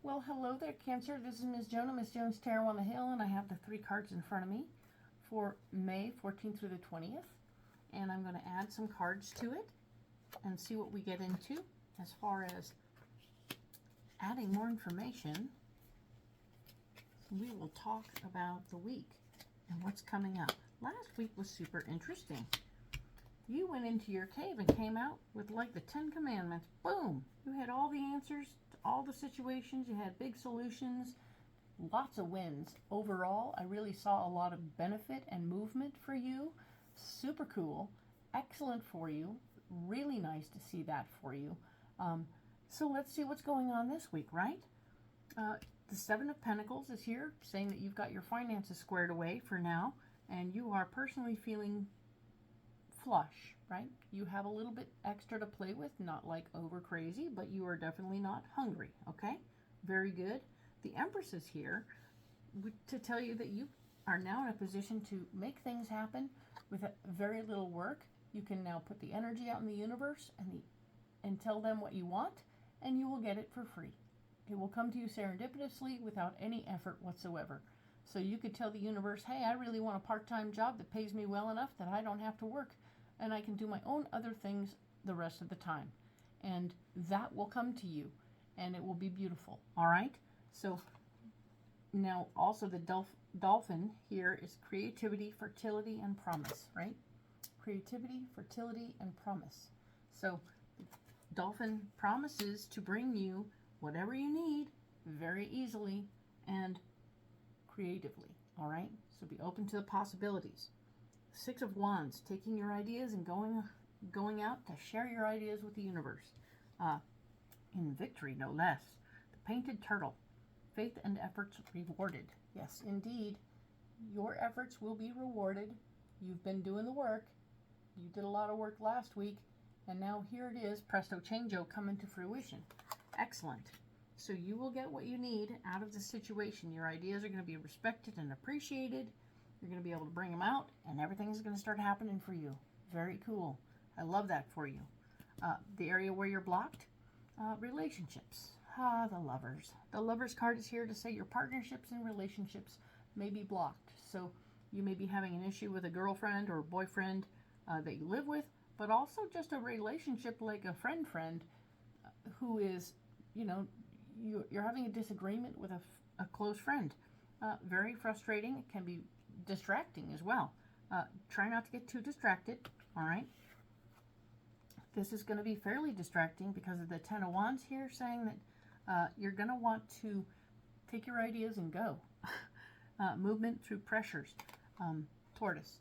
Well, hello there, Cancer. This is Ms. Joan, Ms. Joan's Tarot on the Hill, and I have the 3 cards in front of me for May 14th through the 20th. And I'm going to add some cards to it and see what we get into as far as adding more information. We will talk about the week and what's coming up. Last week was super interesting. You went into your cave and came out with like the 10 commandments. Boom! You had all the answers to all the situations. You had big solutions, lots of wins. Overall, I really saw a lot of benefit and movement for you. Super cool. Excellent for you. Really nice to see that for you. So let's see what's going on this week, right? The 7 of Pentacles is here, saying that you've got your finances squared away for now, and you are personally feeling flush, right? You have a little bit extra to play with, not like over crazy, but you are definitely not hungry, okay? Very good. The Empress is here to tell you that you are now in a position to make things happen with very little work. You can now put the energy out in the universe and tell them what you want, and you will get it for free. It will come to you serendipitously without any effort whatsoever. So you could tell the universe, hey, I really want a part-time job that pays me well enough that I don't have to work and I can do my own other things the rest of the time. And that will come to you and it will be beautiful. All right. So now also the dolphin here is creativity, fertility, and promise, right? Creativity, fertility, and promise. So dolphin promises to bring you whatever you need very easily and creatively. All right. So be open to the possibilities. 6 of Wands, taking your ideas and going out to share your ideas with the universe. In victory, no less. The Painted Turtle, faith and efforts rewarded. Yes, indeed, your efforts will be rewarded. You've been doing the work. You did a lot of work last week, and now here it is, presto changeo, coming to fruition. Excellent. So you will get what you need out of the situation. Your ideas are going to be respected and appreciated. You're going to be able to bring them out, and everything's going to start happening for you. Very cool. I love that for you. The area where you're blocked, relationships. The Lovers. The Lovers card is here to say your partnerships and relationships may be blocked. So you may be having an issue with a girlfriend or boyfriend that you live with, but also just a relationship like a friend who is, you're having a disagreement with a close friend. Very frustrating. It can be distracting as well. Try not to get too distracted. All right. This is going to be fairly distracting because of the 10 of Wands here, saying that you're going to want to take your ideas and go. Movement through pressures. Taurus.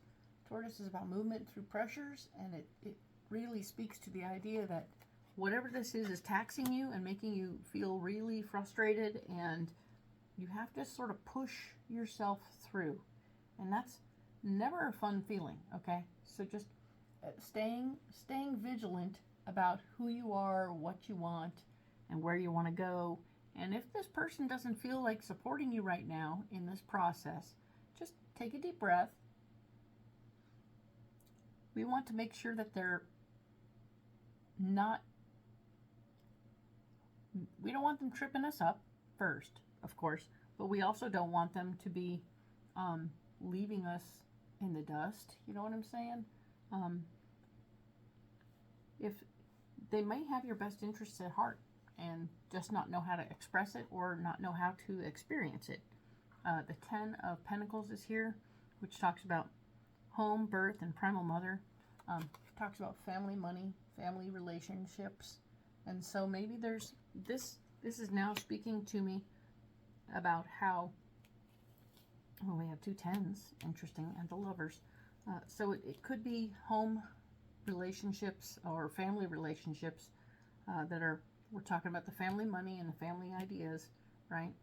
Taurus is about movement through pressures, and it really speaks to the idea that whatever this is taxing you and making you feel really frustrated, and you have to sort of push yourself through. And that's never a fun feeling, okay? So just staying vigilant about who you are, what you want, and where you want to go. And if this person doesn't feel like supporting you right now in this process, just take a deep breath. We want to make sure that we don't want them tripping us up first, of course, but we also don't want them to be leaving us in the dust. You know what I'm saying? If they may have your best interests at heart and just not know how to express it or not know how to experience it. The 10 of Pentacles is here, which talks about home, birth, and primal mother. Talks about family, money, family relationships. And so maybe there's this is now speaking to me about how, well, we have 2 10s, interesting, and the Lovers. So it could be home relationships or family relationships we're talking about the family money and the family ideas, right?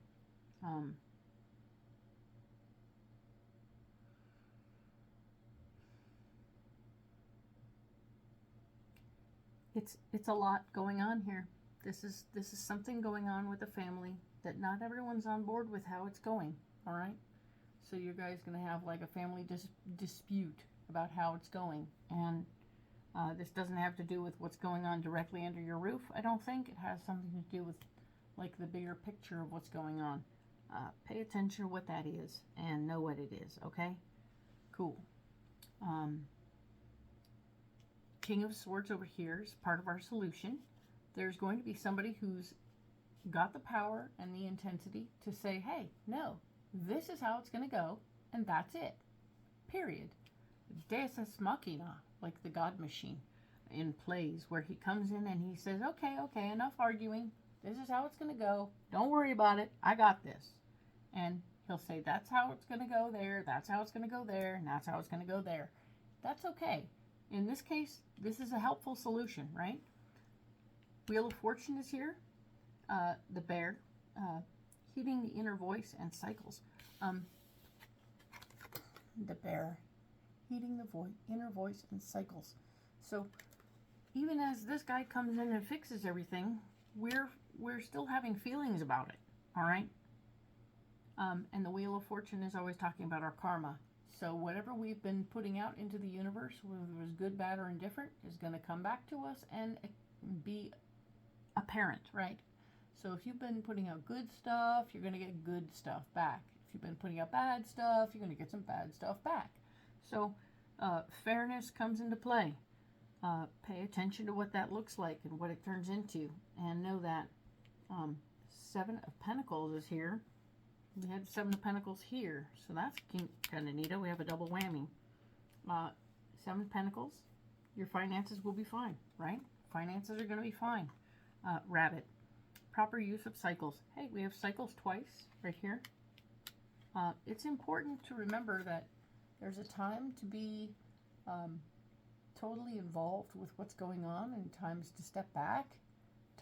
It's a lot going on here. This is something going on with the family that not everyone's on board with how it's going. All right. So you guys gonna have like a family dispute about how it's going, and this doesn't have to do with what's going on directly under your roof. I don't think it has something to do with like the bigger picture of what's going on. Pay attention to what that is and know what it is, okay? Cool. King of Swords over here is part of our solution. There's going to be somebody who's got the power and the intensity to say, hey, no, this is how it's going to go, and that's it. Period. Deus ex machina, like the God machine in plays, where he comes in and he says, okay, enough arguing. This is how it's going to go. Don't worry about it. I got this. And he'll say, that's how it's going to go there. That's how it's going to go there. And that's how it's going to go there. That's okay. In this case, this is a helpful solution, right? Wheel of Fortune is here. The bear, heeding the inner voice and cycles. The bear, heeding the inner voice and cycles. So even as this guy comes in and fixes everything, we're still having feelings about it, all right? And the Wheel of Fortune is always talking about our karma. So whatever we've been putting out into the universe, whether it was good, bad, or indifferent, is going to come back to us and be apparent, right? So if you've been putting out good stuff, you're going to get good stuff back. If you've been putting out bad stuff, you're going to get some bad stuff back. So fairness comes into play. Pay attention to what that looks like and what it turns into. And know that Seven of Pentacles is here. We had Seven of Pentacles here. So that's kind of neato. We have a double whammy. Seven of Pentacles. Your finances will be fine, right? Finances are going to be fine. Rabbit. Proper use of cycles. Hey, we have cycles twice right here. It's important to remember that there's a time to be totally involved with what's going on, and times to step back,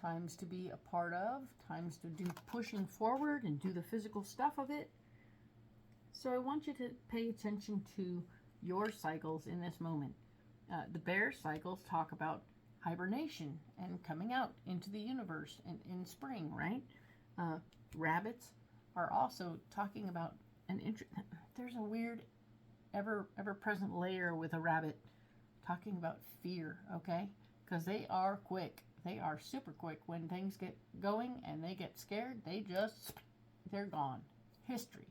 times to be a part of, times to do pushing forward and do the physical stuff of it. So I want you to pay attention to your cycles in this moment. The bear cycles talk about hibernation and coming out into the universe in spring, right? Rabbits are also talking about there's a weird ever-present layer with a rabbit talking about fear, okay? Because they are quick. They are super quick. When things get going and they get scared, they're gone. History.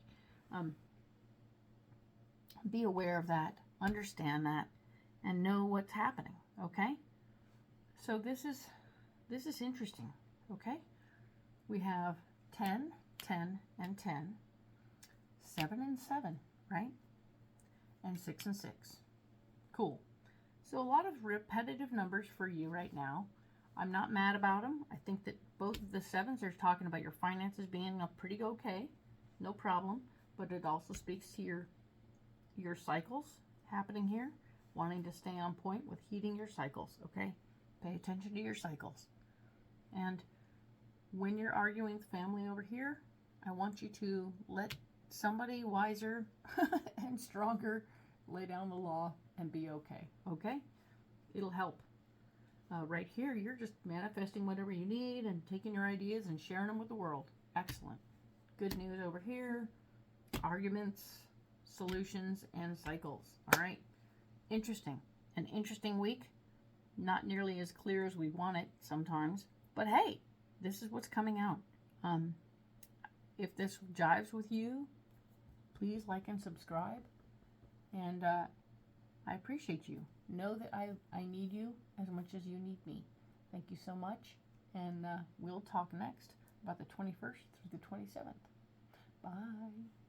Be aware of that, understand that, and know what's happening, okay? So this is interesting, okay? We have 10, 10, and 10, 7 and 7, right? And 6 and 6. Cool. So a lot of repetitive numbers for you right now. I'm not mad about them. I think that both of the 7s are talking about your finances being pretty okay. No problem. But it also speaks to your cycles happening here. Wanting to stay on point with heeding your cycles, okay? Pay attention to your cycles. And when you're arguing with family over here, I want you to let somebody wiser and stronger lay down the law and be okay, okay? It'll help. Right here, you're just manifesting whatever you need and taking your ideas and sharing them with the world. Excellent. Good news over here. Arguments, solutions, and cycles. All right? Interesting. An interesting week. Not nearly as clear as we want it sometimes. But hey, this is what's coming out. If this jives with you, please like and subscribe. And I appreciate you. Know that I need you as much as you need me. Thank you so much. And we'll talk next about the 21st through the 27th. Bye.